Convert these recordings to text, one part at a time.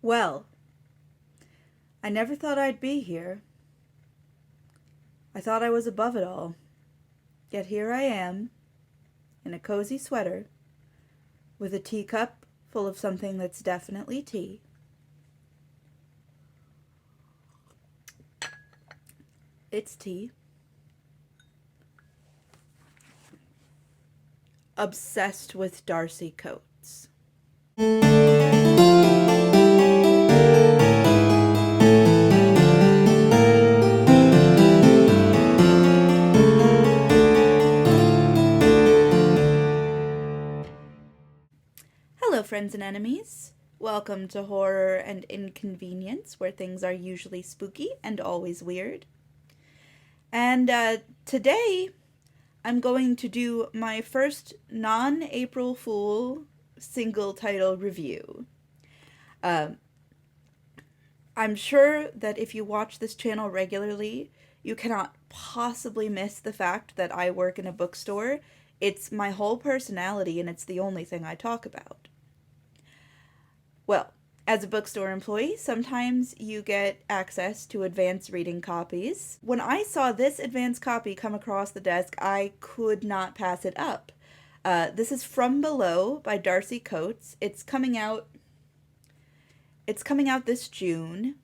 Well, I never thought I'd be here. I thought I was above it all. Yet here I am, in a cozy sweater, with a teacup full of something that's definitely tea. It's tea. Obsessed with Darcy coats. Hello, friends and enemies. Welcome to Horror and Inconvenience, where things are usually spooky and always weird. And today, I'm going to do my first non-April Fool single title review. I'm sure that if you watch this channel regularly, you cannot possibly miss the fact that I work in a bookstore. It's my whole personality, and it's the only thing I talk about. Well, as a bookstore employee, sometimes you get access to advanced reading copies. When I saw this advanced copy come across the desk, I could not pass it up. This is From Below by Darcy Coates. It's coming out this June,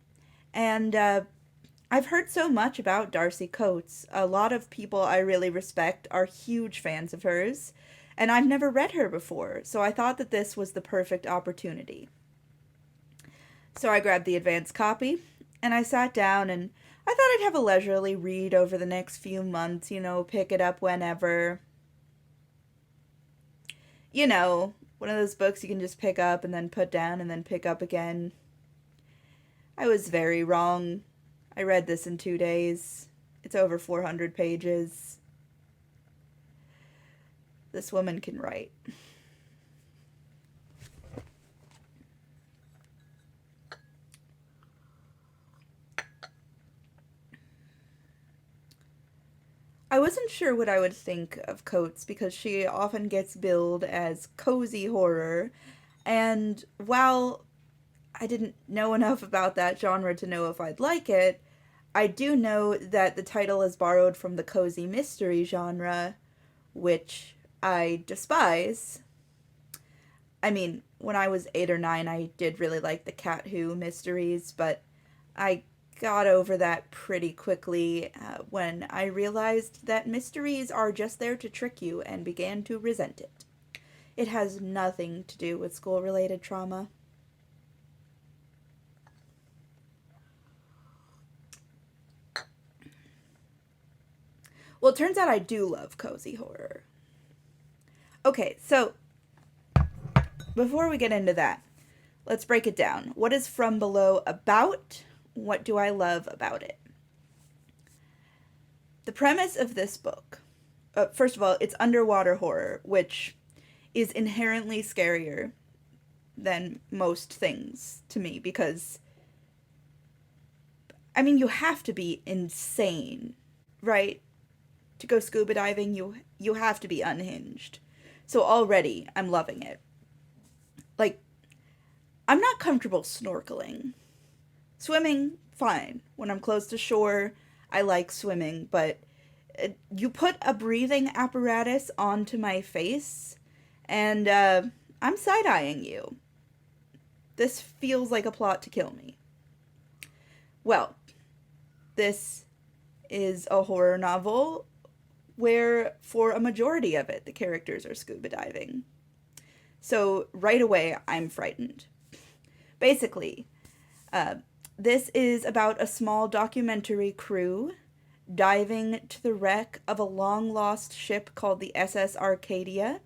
and I've heard so much about Darcy Coates. A lot of people I really respect are huge fans of hers, and I've never read her before, so I thought that this was the perfect opportunity. So I grabbed the advanced copy, and I sat down, and I thought I'd have a leisurely read over the next few months, pick it up whenever. One of those books you can just pick up and then put down and then pick up again. I was very wrong. I read this in 2 days. It's over 400 pages. This woman can write. I wasn't sure what I would think of Coates because she often gets billed as cozy horror, and while I didn't know enough about that genre to know if I'd like it, I do know that the title is borrowed from the cozy mystery genre, which I despise. I mean, when I was 8 or 9, I did really like the Cat Who mysteries, but I got over that pretty quickly when I realized that mysteries are just there to trick you and began to resent it. It has nothing to do with school-related trauma. Well, it turns out I do love cozy horror. Okay, so before we get into that, let's break it down. What is From Below about? What do I love about it? The premise of this book, first of all, it's underwater horror, which is inherently scarier than most things to me because, you have to be insane, right? To go scuba diving, you have to be unhinged. So already, I'm loving it. Like, I'm not comfortable snorkeling. Swimming, fine. When I'm close to shore, I like swimming, but you put a breathing apparatus onto my face, and I'm side-eyeing you. This feels like a plot to kill me. Well, this is a horror novel where, for a majority of it, the characters are scuba diving. So, right away, I'm frightened. Basically, this is about a small documentary crew diving to the wreck of a long-lost ship called the SS Arcadia.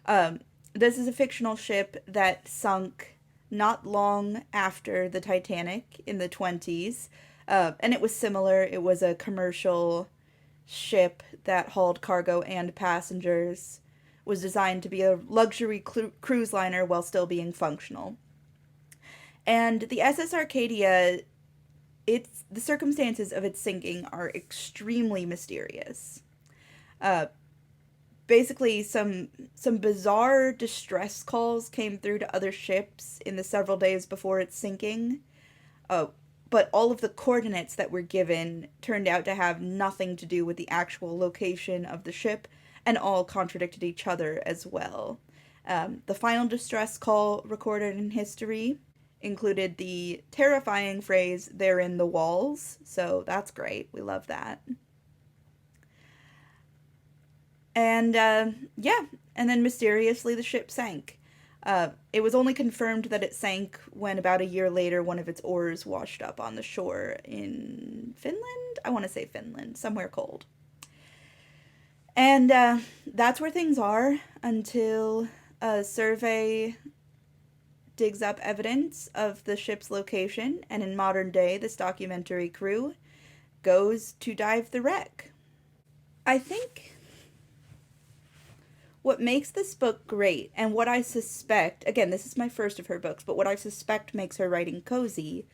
This is a fictional ship that sunk not long after the Titanic in the 20s. And it was similar. It was a commercial ship that hauled cargo and passengers. It was designed to be a luxury cruise liner while still being functional. And the SS Arcadia, the circumstances of its sinking are extremely mysterious. basically some bizarre distress calls came through to other ships in the several days before its sinking. Uh, but all of the coordinates that were given turned out to have nothing to do with the actual location of the ship, and all contradicted each other as well. The final distress call recorded in history included the terrifying phrase, "They're in the walls," so that's great. We love that. And yeah, and then mysteriously the ship sank. It was only confirmed that it sank when about a year later one of its oars washed up on the shore in Finland. I want to say Finland, somewhere cold. And that's where things are until a survey digs up evidence of the ship's location, and in modern day, this documentary crew goes to dive the wreck. I think what makes this book great, and what I suspect, again, this is my first of her books, but what I suspect makes her writing cozy,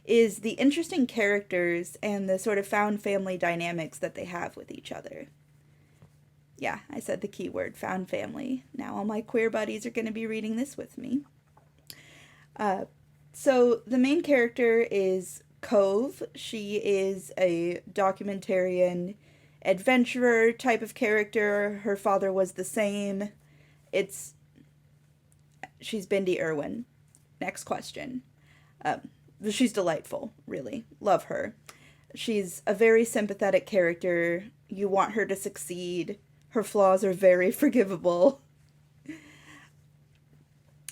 is the interesting characters and the sort of found family dynamics that they have with each other. Yeah, I said the key word, found family. Now all my queer buddies are going to be reading this with me. So the main character is Cove. She is a documentarian adventurer type of character. Her father was the same. It's she's Bindi Irwin. Next question. She's delightful, really. Love her. She's a very sympathetic character. You want her to succeed. Her flaws are very forgivable.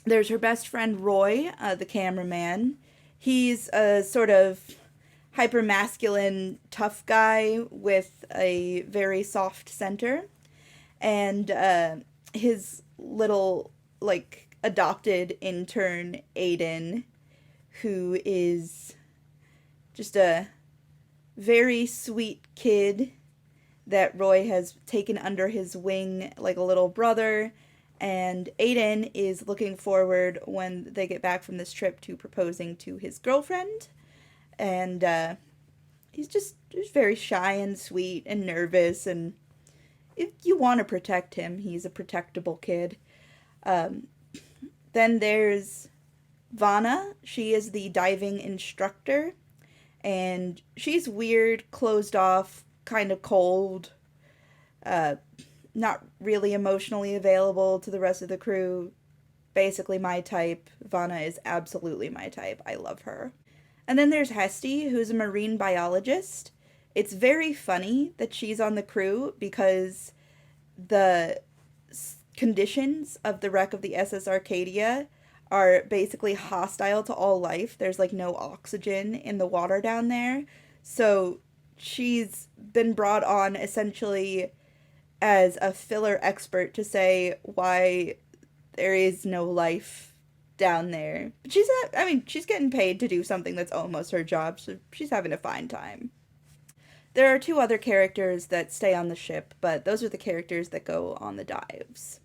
There's her best friend Roy, the cameraman. He's a sort of hyper masculine, tough guy with a very soft center. And his little, like, adopted intern, Aiden, who is just a very sweet kid that Roy has taken under his wing like a little brother. And Aiden is looking forward when they get back from this trip to proposing to his girlfriend. And he's just very shy and sweet and nervous. And if you want to protect him, he's a protectable kid. Then there's Vanna. She is the diving instructor. And she's weird, closed off, kind of cold. Not really emotionally available to the rest of the crew. Basically my type. Vanna is absolutely my type. I love her. And then there's Hesty, who's a marine biologist. It's very funny that she's on the crew because the conditions of the wreck of the SS Arcadia are basically hostile to all life. There's like no oxygen in the water down there. So she's been brought on essentially as a filler expert to say why there is no life down there. But she's getting paid to do something that's almost her job, so she's having a fine time. There are two other characters that stay on the ship, but those are the characters that go on the dives.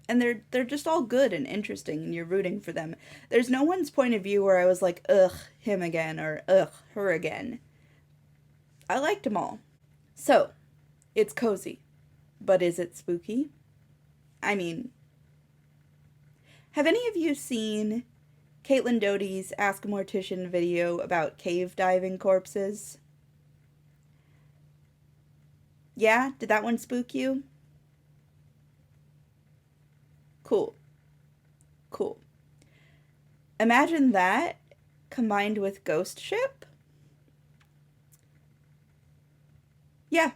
And they're just all good and interesting, and you're rooting for them. There's no one's point of view where I was like, ugh, him again, or ugh, her again. I liked them all. So, it's cozy. But is it spooky? I mean, have any of you seen Caitlin Doty's Ask a Mortician video about cave diving corpses? Yeah? Did that one spook you? Cool. Cool. Imagine that combined with Ghost Ship. Yeah,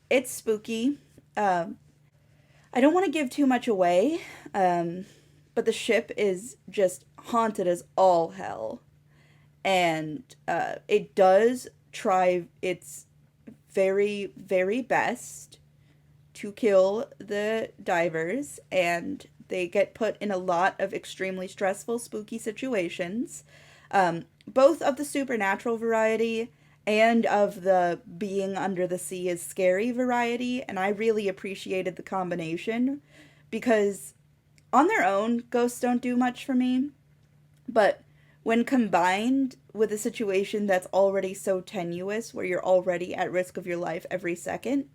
it's spooky. I don't want to give too much away, but the ship is just haunted as all hell. And it does try its very, very best to kill the divers, and they get put in a lot of extremely stressful, spooky situations, both of the supernatural variety and of the being under the sea is scary variety, and I really appreciated the combination because on their own, ghosts don't do much for me, but when combined with a situation that's already so tenuous where you're already at risk of your life every second,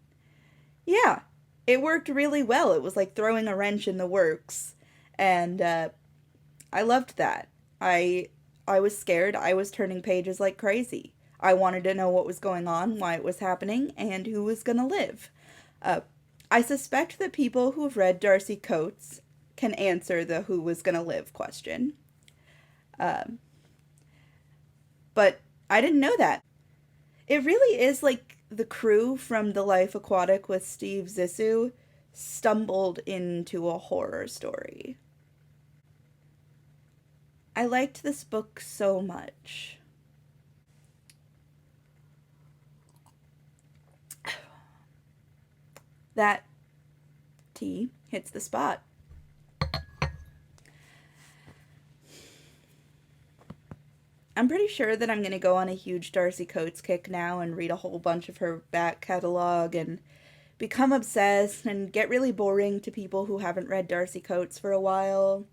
Yeah, it worked really well. It was like throwing a wrench in the works, and I loved that. I I was scared. I was turning pages like crazy. I wanted to know what was going on, why it was happening, and who was gonna live. Uh, I suspect that people who have read Darcy Coates can answer the who was gonna live question. Um, but I didn't know that. It really is like the crew from The Life Aquatic with Steve Zissou stumbled into a horror story. I liked this book so much. That tea hits the spot. I'm pretty sure that I'm going to go on a huge Darcy Coates kick now and read a whole bunch of her back catalog and become obsessed and get really boring to people who haven't read Darcy Coates for a while.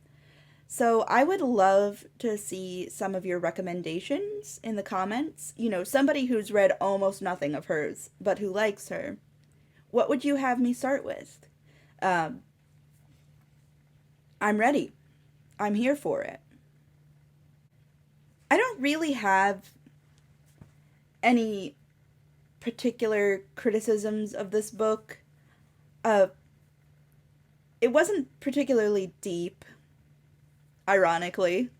So I would love to see some of your recommendations in the comments. You know, somebody who's read almost nothing of hers, but who likes her. What would you have me start with? Um, I'm ready. I'm here for it. I don't really have any particular criticisms of this book. Uh, it wasn't particularly deep, ironically.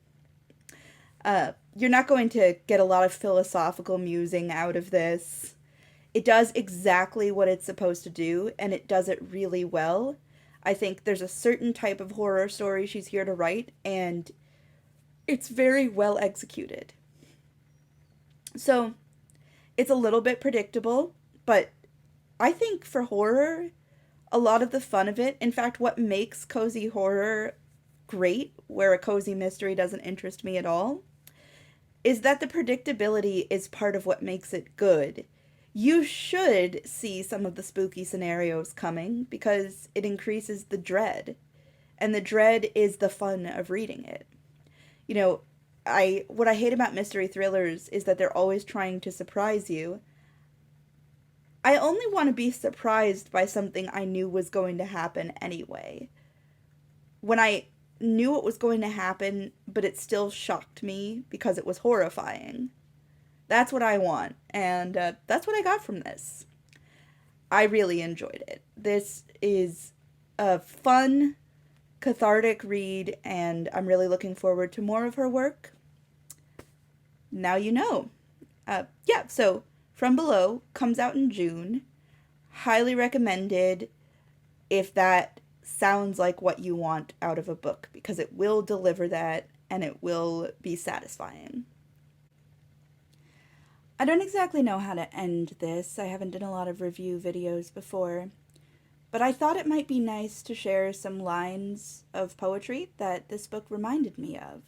You're not going to get a lot of philosophical musing out of this. It does exactly what it's supposed to do, and it does it really well. I think there's a certain type of horror story she's here to write, and it's very well executed. So, it's a little bit predictable, but I think for horror, a lot of the fun of it, in fact, what makes cozy horror great, where a cozy mystery doesn't interest me at all, is that the predictability is part of what makes it good. You should see some of the spooky scenarios coming because it increases the dread, and the dread is the fun of reading it. You know, I what I hate about mystery thrillers is that they're always trying to surprise you. I only want to be surprised by something I knew was going to happen anyway. When I knew it was going to happen, but it still shocked me because it was horrifying. That's what I want, and that's what I got from this. I really enjoyed it. This is a fun, cathartic read, and I'm really looking forward to more of her work. Now you know. Yeah, so From Below comes out in June. Highly recommended if that sounds like what you want out of a book, because it will deliver that and it will be satisfying. I don't exactly know how to end this. I haven't done a lot of review videos before, but I thought it might be nice to share some lines of poetry that this book reminded me of.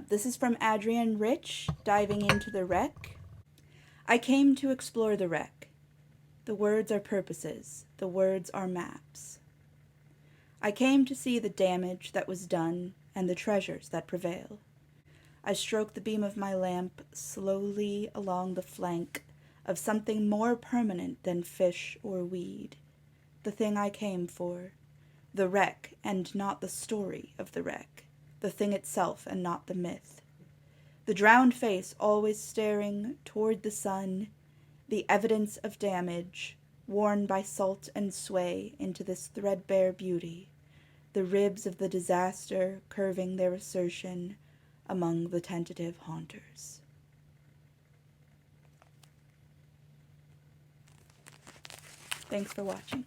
This is from Adrienne Rich, Diving into the Wreck. I came to explore the wreck. The words are purposes, the words are maps. I came to see the damage that was done and the treasures that prevail. I stroked the beam of my lamp slowly along the flank of something more permanent than fish or weed. The thing I came for. The wreck and not the story of the wreck. The thing itself and not the myth. The drowned face always staring toward the sun. The evidence of damage, worn by salt and sway into this threadbare beauty. The ribs of the disaster curving their assertion among the tentative haunters. Thanks for watching.